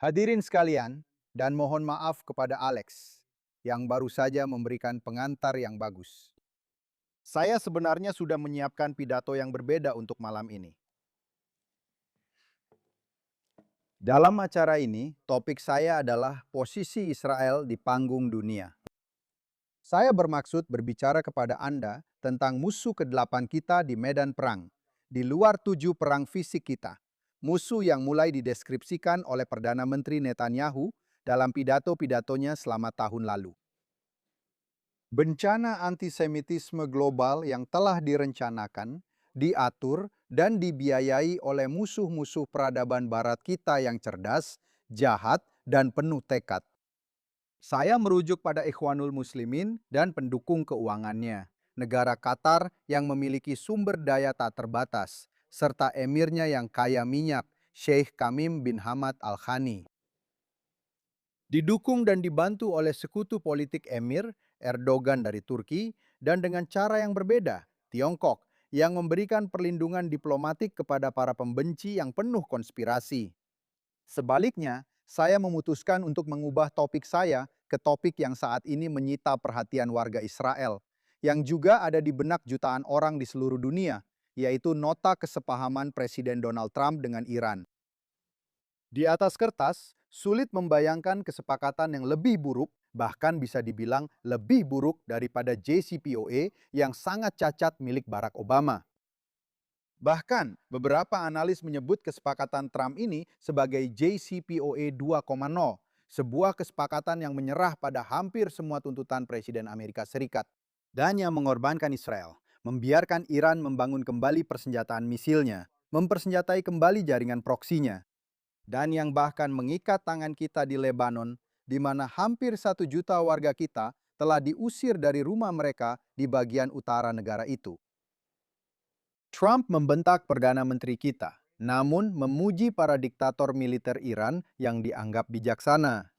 Hadirin sekalian, dan mohon maaf kepada Alex yang baru saja memberikan pengantar yang bagus. Saya sebenarnya sudah menyiapkan pidato yang berbeda untuk malam ini. Dalam acara ini, topik saya adalah posisi Israel di panggung dunia. Saya bermaksud berbicara kepada Anda tentang musuh ke-8 kita di medan perang, di luar 7 perang fisik kita. Musuh yang mulai dideskripsikan oleh Perdana Menteri Netanyahu dalam pidato-pidatonya selama tahun lalu. Bencana antisemitisme global yang telah direncanakan, diatur, dan dibiayai oleh musuh-musuh peradaban barat kita yang cerdas, jahat, dan penuh tekad. Saya merujuk pada Ikhwanul Muslimin dan pendukung keuangannya, negara Qatar yang memiliki sumber daya tak terbatas, serta emirnya yang kaya minyak, Sheikh Kamim bin Hamad Al-Thani. Didukung dan dibantu oleh sekutu politik Emir, Erdogan dari Turki, dan dengan cara yang berbeda, Tiongkok, yang memberikan perlindungan diplomatik kepada para pembenci yang penuh konspirasi. Sebaliknya, saya memutuskan untuk mengubah topik saya ke topik yang saat ini menyita perhatian warga Israel, yang juga ada di benak jutaan orang di seluruh dunia, yaitu nota kesepahaman Presiden Donald Trump dengan Iran. Di atas kertas, sulit membayangkan kesepakatan yang lebih buruk, bahkan bisa dibilang lebih buruk daripada JCPOA yang sangat cacat milik Barack Obama. Bahkan, beberapa analis menyebut kesepakatan Trump ini sebagai JCPOA 2.0, sebuah kesepakatan yang menyerah pada hampir semua tuntutan Presiden Amerika Serikat dan yang mengorbankan Israel, membiarkan Iran membangun kembali persenjataan misilnya, mempersenjatai kembali jaringan proksinya, dan yang bahkan mengikat tangan kita di Lebanon, di mana hampir 1 juta warga kita telah diusir dari rumah mereka di bagian utara negara itu. Trump membentak Perdana Menteri kita, namun memuji para diktator militer Iran yang dianggap bijaksana.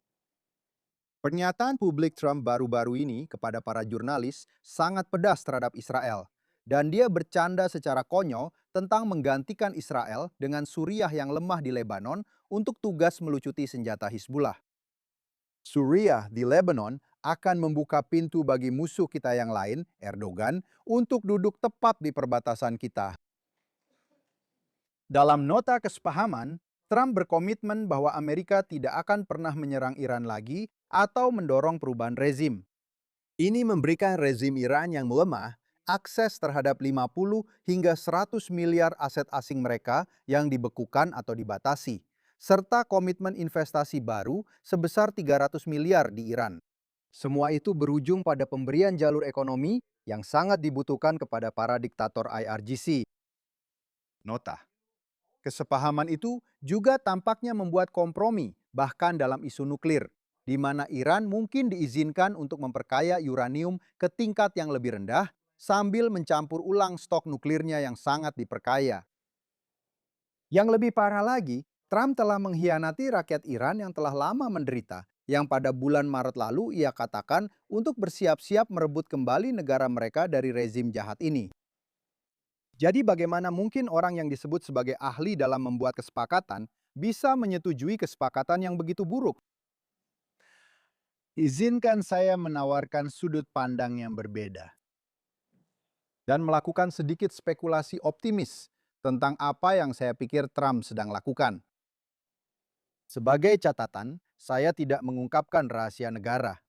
Pernyataan publik Trump baru-baru ini kepada para jurnalis sangat pedas terhadap Israel, dan dia bercanda secara konyol tentang menggantikan Israel dengan Suriah yang lemah di Lebanon untuk tugas melucuti senjata Hizbullah. Suriah di Lebanon akan membuka pintu bagi musuh kita yang lain, Erdogan, untuk duduk tepat di perbatasan kita. Dalam nota kesepahaman, Trump berkomitmen bahwa Amerika tidak akan pernah menyerang Iran lagi atau mendorong perubahan rezim. Ini memberikan rezim Iran yang melemah akses terhadap 50 hingga 100 miliar aset asing mereka yang dibekukan atau dibatasi, serta komitmen investasi baru sebesar 300 miliar di Iran. Semua itu berujung pada pemberian jalur ekonomi yang sangat dibutuhkan kepada para diktator IRGC. Nota. Kesepahaman itu juga tampaknya membuat kompromi, bahkan dalam isu nuklir, di mana Iran mungkin diizinkan untuk memperkaya uranium ke tingkat yang lebih rendah sambil mencampur ulang stok nuklirnya yang sangat diperkaya. Yang lebih parah lagi, Trump telah mengkhianati rakyat Iran yang telah lama menderita, yang pada bulan Maret lalu ia katakan untuk bersiap-siap merebut kembali negara mereka dari rezim jahat ini. Jadi bagaimana mungkin orang yang disebut sebagai ahli dalam membuat kesepakatan bisa menyetujui kesepakatan yang begitu buruk? Izinkan saya menawarkan sudut pandang yang berbeda dan melakukan sedikit spekulasi optimis tentang apa yang saya pikir Trump sedang lakukan. Sebagai catatan, saya tidak mengungkapkan rahasia negara.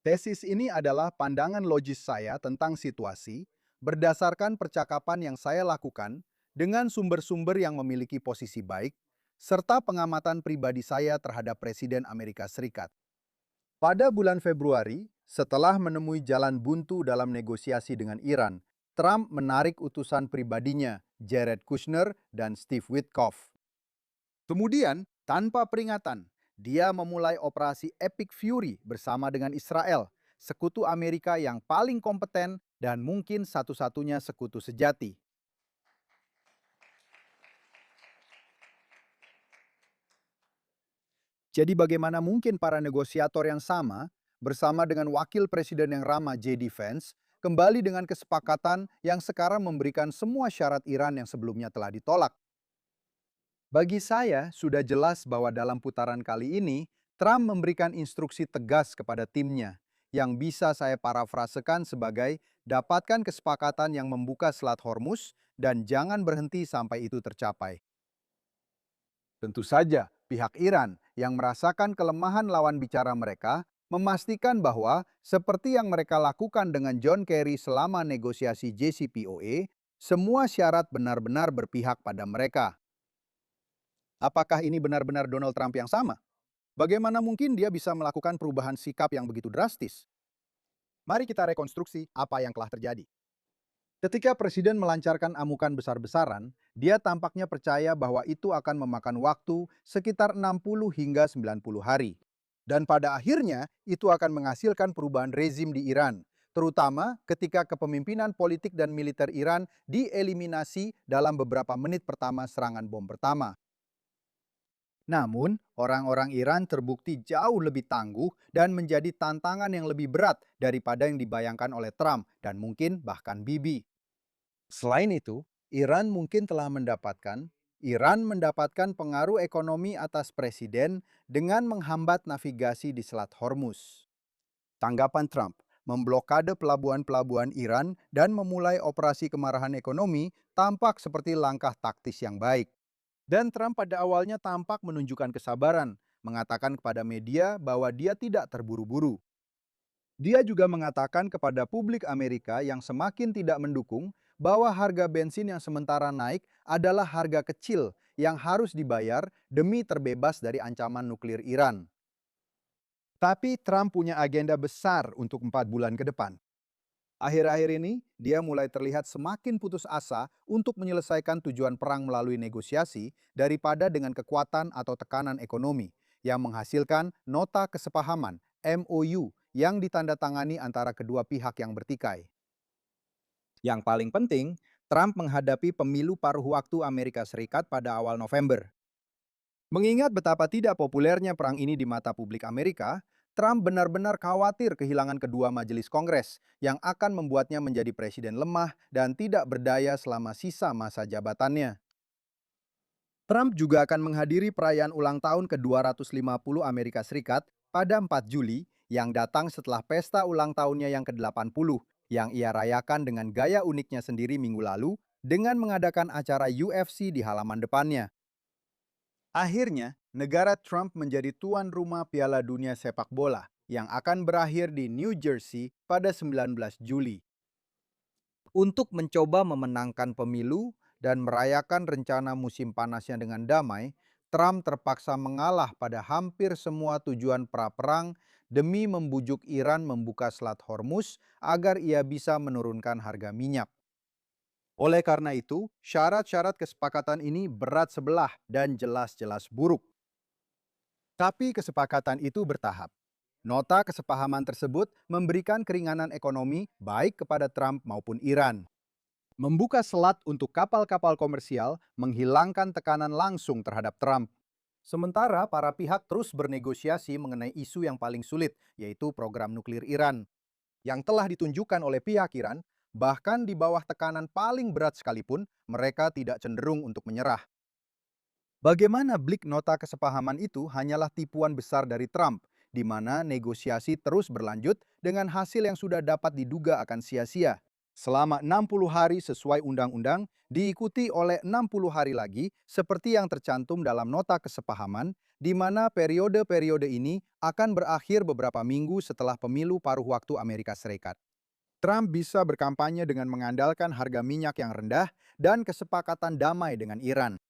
Tesis ini adalah pandangan logis saya tentang situasi berdasarkan percakapan yang saya lakukan dengan sumber-sumber yang memiliki posisi baik, serta pengamatan pribadi saya terhadap Presiden Amerika Serikat. Pada bulan Februari, setelah menemui jalan buntu dalam negosiasi dengan Iran, Trump menarik utusan pribadinya, Jared Kushner dan Steve Witkoff. Kemudian, tanpa peringatan, dia memulai operasi Epic Fury bersama dengan Israel, sekutu Amerika yang paling kompeten dan mungkin satu-satunya sekutu sejati. Jadi bagaimana mungkin para negosiator yang sama, bersama dengan wakil presiden yang ramah J.D. Vance, kembali dengan kesepakatan yang sekarang memberikan semua syarat Iran yang sebelumnya telah ditolak? Bagi saya, sudah jelas bahwa dalam putaran kali ini, Trump memberikan instruksi tegas kepada timnya, yang bisa saya parafrasekan sebagai dapatkan kesepakatan yang membuka Selat Hormuz dan jangan berhenti sampai itu tercapai. Tentu saja, pihak Iran yang merasakan kelemahan lawan bicara mereka memastikan bahwa seperti yang mereka lakukan dengan John Kerry selama negosiasi JCPOA, semua syarat benar-benar berpihak pada mereka. Apakah ini benar-benar Donald Trump yang sama? Bagaimana mungkin dia bisa melakukan perubahan sikap yang begitu drastis? Mari kita rekonstruksi apa yang telah terjadi. Ketika Presiden melancarkan amukan besar-besaran, dia tampaknya percaya bahwa itu akan memakan waktu sekitar 60 hingga 90 hari. Dan pada akhirnya, itu akan menghasilkan perubahan rezim di Iran, terutama ketika kepemimpinan politik dan militer Iran dieliminasi dalam beberapa menit pertama serangan bom pertama. Namun, orang-orang Iran terbukti jauh lebih tangguh dan menjadi tantangan yang lebih berat daripada yang dibayangkan oleh Trump dan mungkin bahkan Bibi. Selain itu, Iran mendapatkan pengaruh ekonomi atas presiden dengan menghambat navigasi di Selat Hormuz. Tanggapan Trump memblokade pelabuhan-pelabuhan Iran dan memulai operasi kemarahan ekonomi tampak seperti langkah taktis yang baik. Dan Trump pada awalnya tampak menunjukkan kesabaran, mengatakan kepada media bahwa dia tidak terburu-buru. Dia juga mengatakan kepada publik Amerika yang semakin tidak mendukung bahwa harga bensin yang sementara naik adalah harga kecil yang harus dibayar demi terbebas dari ancaman nuklir Iran. Tapi Trump punya agenda besar untuk 4 bulan ke depan. Akhir-akhir ini, dia mulai terlihat semakin putus asa untuk menyelesaikan tujuan perang melalui negosiasi daripada dengan kekuatan atau tekanan ekonomi, yang menghasilkan nota kesepahaman MOU yang ditandatangani antara kedua pihak yang bertikai. Yang paling penting, Trump menghadapi pemilu paruh waktu Amerika Serikat pada awal November. Mengingat betapa tidak populernya perang ini di mata publik Amerika, Trump benar-benar khawatir kehilangan kedua majelis Kongres yang akan membuatnya menjadi presiden lemah dan tidak berdaya selama sisa masa jabatannya. Trump juga akan menghadiri perayaan ulang tahun ke-250 Amerika Serikat pada 4 Juli yang datang setelah pesta ulang tahunnya yang ke-80 yang ia rayakan dengan gaya uniknya sendiri minggu lalu dengan mengadakan acara UFC di halaman depannya. Akhirnya, negara Trump menjadi tuan rumah Piala Dunia Sepak Bola yang akan berakhir di New Jersey pada 19 Juli. Untuk mencoba memenangkan pemilu dan merayakan rencana musim panasnya dengan damai, Trump terpaksa mengalah pada hampir semua tujuan pra-perang demi membujuk Iran membuka Selat Hormuz agar ia bisa menurunkan harga minyak. Oleh karena itu, syarat-syarat kesepakatan ini berat sebelah dan jelas-jelas buruk. Tapi kesepakatan itu bertahap. Nota kesepahaman tersebut memberikan keringanan ekonomi baik kepada Trump maupun Iran. Membuka selat untuk kapal-kapal komersial menghilangkan tekanan langsung terhadap Trump. Sementara para pihak terus bernegosiasi mengenai isu yang paling sulit, yaitu program nuklir Iran. Yang telah ditunjukkan oleh pihak Iran, bahkan di bawah tekanan paling berat sekalipun, mereka tidak cenderung untuk menyerah. Bagaimana blik nota kesepahaman itu hanyalah tipuan besar dari Trump, di mana negosiasi terus berlanjut dengan hasil yang sudah dapat diduga akan sia-sia. Selama 60 hari sesuai undang-undang, diikuti oleh 60 hari lagi seperti yang tercantum dalam nota kesepahaman, di mana periode-periode ini akan berakhir beberapa minggu setelah pemilu paruh waktu Amerika Serikat. Trump bisa berkampanye dengan mengandalkan harga minyak yang rendah dan kesepakatan damai dengan Iran.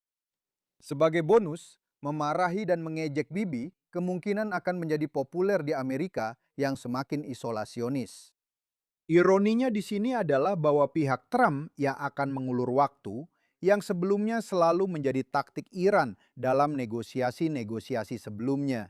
Sebagai bonus, memarahi dan mengejek Bibi kemungkinan akan menjadi populer di Amerika yang semakin isolasionis. Ironinya di sini adalah bahwa pihak Trump yang akan mengulur waktu yang sebelumnya selalu menjadi taktik Iran dalam negosiasi-negosiasi sebelumnya.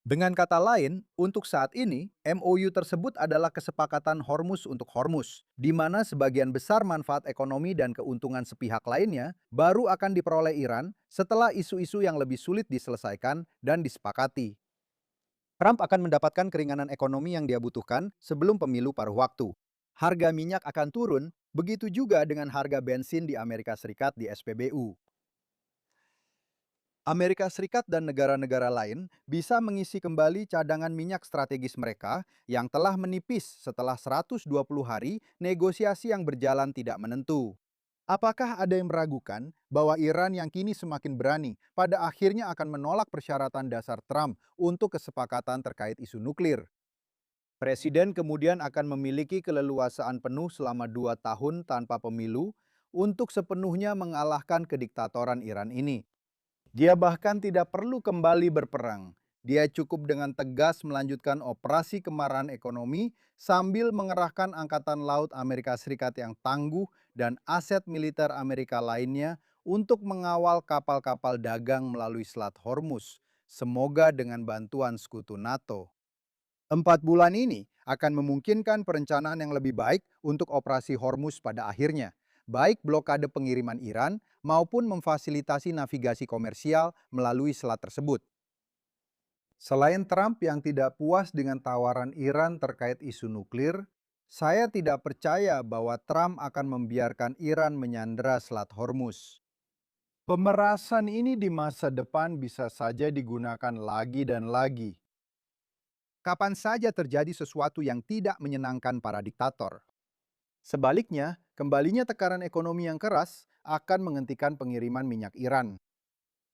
Dengan kata lain, untuk saat ini, MOU tersebut adalah kesepakatan Hormuz untuk Hormuz, di mana sebagian besar manfaat ekonomi dan keuntungan sepihak lainnya baru akan diperoleh Iran setelah isu-isu yang lebih sulit diselesaikan dan disepakati. Trump akan mendapatkan keringanan ekonomi yang dia butuhkan sebelum pemilu paruh waktu. Harga minyak akan turun, begitu juga dengan harga bensin di Amerika Serikat di SPBU. Amerika Serikat dan negara-negara lain bisa mengisi kembali cadangan minyak strategis mereka yang telah menipis setelah 120 hari negosiasi yang berjalan tidak menentu. Apakah ada yang meragukan bahwa Iran yang kini semakin berani pada akhirnya akan menolak persyaratan dasar Trump untuk kesepakatan terkait isu nuklir? Presiden kemudian akan memiliki keleluasaan penuh selama 2 tahun tanpa pemilu untuk sepenuhnya mengalahkan kediktatoran Iran ini. Dia bahkan tidak perlu kembali berperang. Dia cukup dengan tegas melanjutkan operasi kemarahan ekonomi sambil mengerahkan Angkatan Laut Amerika Serikat yang tangguh dan aset militer Amerika lainnya untuk mengawal kapal-kapal dagang melalui Selat Hormuz. Semoga dengan bantuan sekutu NATO. 4 bulan ini akan memungkinkan perencanaan yang lebih baik untuk operasi Hormuz pada akhirnya, baik blokade pengiriman Iran maupun memfasilitasi navigasi komersial melalui selat tersebut. Selain Trump yang tidak puas dengan tawaran Iran terkait isu nuklir, saya tidak percaya bahwa Trump akan membiarkan Iran menyandera Selat Hormuz. Pemerasan ini di masa depan bisa saja digunakan lagi dan lagi. Kapan saja terjadi sesuatu yang tidak menyenangkan para diktator. Sebaliknya, kembalinya tekanan ekonomi yang keras akan menghentikan pengiriman minyak Iran.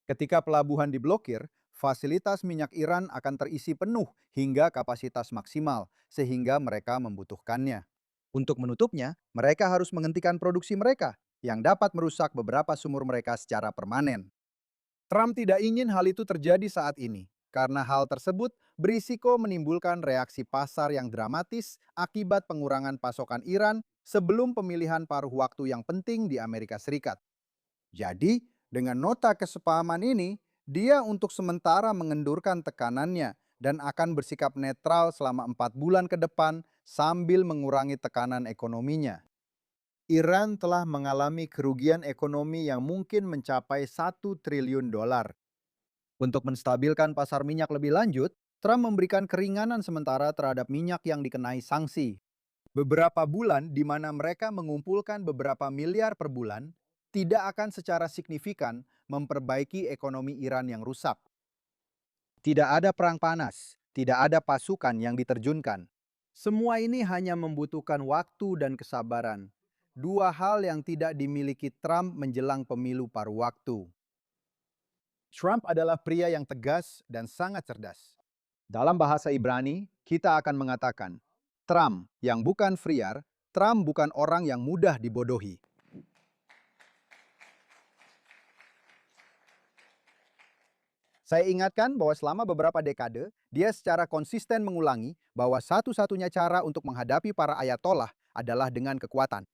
Ketika pelabuhan diblokir, fasilitas minyak Iran akan terisi penuh hingga kapasitas maksimal, sehingga mereka membutuhkannya. Untuk menutupnya, mereka harus menghentikan produksi mereka, yang dapat merusak beberapa sumur mereka secara permanen. Trump tidak ingin hal itu terjadi saat ini, karena hal tersebut berisiko menimbulkan reaksi pasar yang dramatis akibat pengurangan pasokan Iran sebelum pemilihan paruh waktu yang penting di Amerika Serikat. Jadi, dengan nota kesepahaman ini, dia untuk sementara mengendurkan tekanannya dan akan bersikap netral selama 4 bulan ke depan sambil mengurangi tekanan ekonominya. Iran telah mengalami kerugian ekonomi yang mungkin mencapai 1 triliun dolar. Untuk menstabilkan pasar minyak lebih lanjut, Trump memberikan keringanan sementara terhadap minyak yang dikenai sanksi. Beberapa bulan di mana mereka mengumpulkan beberapa miliar per bulan, tidak akan secara signifikan memperbaiki ekonomi Iran yang rusak. Tidak ada perang panas, tidak ada pasukan yang diterjunkan. Semua ini hanya membutuhkan waktu dan kesabaran. Dua hal yang tidak dimiliki Trump menjelang pemilu paruh waktu. Trump adalah pria yang tegas dan sangat cerdas. Dalam bahasa Ibrani, kita akan mengatakan, Trump yang bukan friar, Trump bukan orang yang mudah dibodohi. Saya ingatkan bahwa selama beberapa dekade, dia secara konsisten mengulangi bahwa satu-satunya cara untuk menghadapi para ayatollah adalah dengan kekuatan.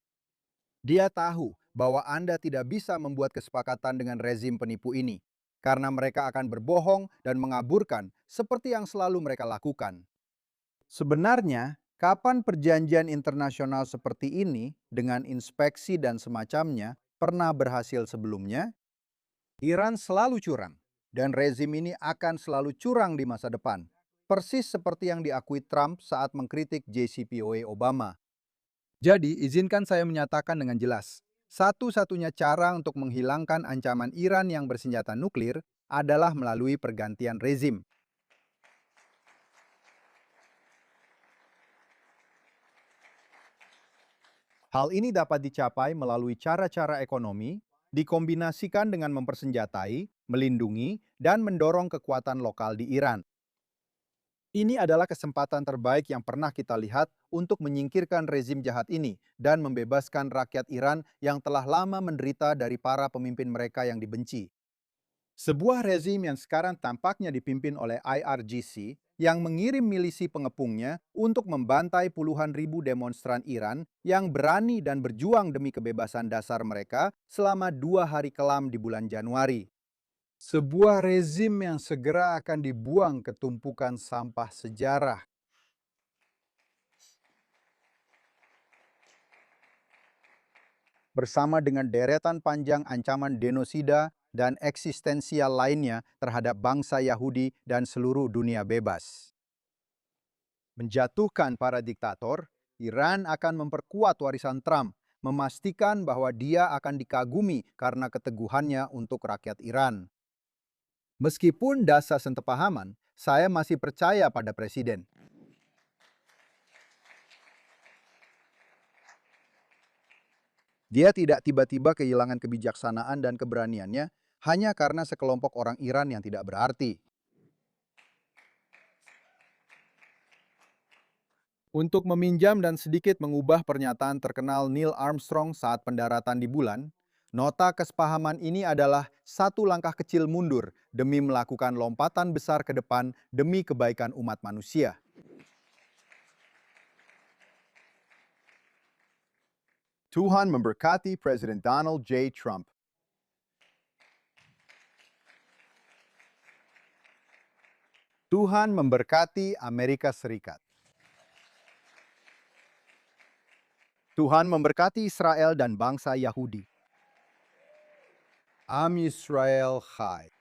Dia tahu bahwa Anda tidak bisa membuat kesepakatan dengan rezim penipu ini, karena mereka akan berbohong dan mengaburkan seperti yang selalu mereka lakukan. Sebenarnya, kapan perjanjian internasional seperti ini dengan inspeksi dan semacamnya pernah berhasil sebelumnya? Iran selalu curang, dan rezim ini akan selalu curang di masa depan. Persis seperti yang diakui Trump saat mengkritik JCPOA Obama. Jadi, izinkan saya menyatakan dengan jelas, satu-satunya cara untuk menghilangkan ancaman Iran yang bersenjata nuklir adalah melalui pergantian rezim. Hal ini dapat dicapai melalui cara-cara ekonomi, dikombinasikan dengan mempersenjatai, melindungi, dan mendorong kekuatan lokal di Iran. Ini adalah kesempatan terbaik yang pernah kita lihat untuk menyingkirkan rezim jahat ini dan membebaskan rakyat Iran yang telah lama menderita dari para pemimpin mereka yang dibenci. Sebuah rezim yang sekarang tampaknya dipimpin oleh IRGC yang mengirim milisi pengepungnya untuk membantai puluhan ribu demonstran Iran yang berani dan berjuang demi kebebasan dasar mereka selama 2 hari kelam di bulan Januari. Sebuah rezim yang segera akan dibuang ke tumpukan sampah sejarah. Bersama dengan deretan panjang ancaman genosida dan eksistensial lainnya terhadap bangsa Yahudi dan seluruh dunia bebas. Menjatuhkan para diktator, Iran akan memperkuat warisan Trump, memastikan bahwa dia akan dikagumi karena keteguhannya untuk rakyat Iran. Meskipun dasa sentepahaman, saya masih percaya pada Presiden. Dia tidak tiba-tiba kehilangan kebijaksanaan dan keberaniannya hanya karena sekelompok orang Iran yang tidak berarti. Untuk meminjam dan sedikit mengubah pernyataan terkenal Neil Armstrong saat pendaratan di bulan, nota kesepahaman ini adalah satu langkah kecil mundur demi melakukan lompatan besar ke depan demi kebaikan umat manusia. Tuhan memberkati Presiden Donald J. Trump. Tuhan memberkati Amerika Serikat. Tuhan memberkati Israel dan bangsa Yahudi. Am Yisrael Chai.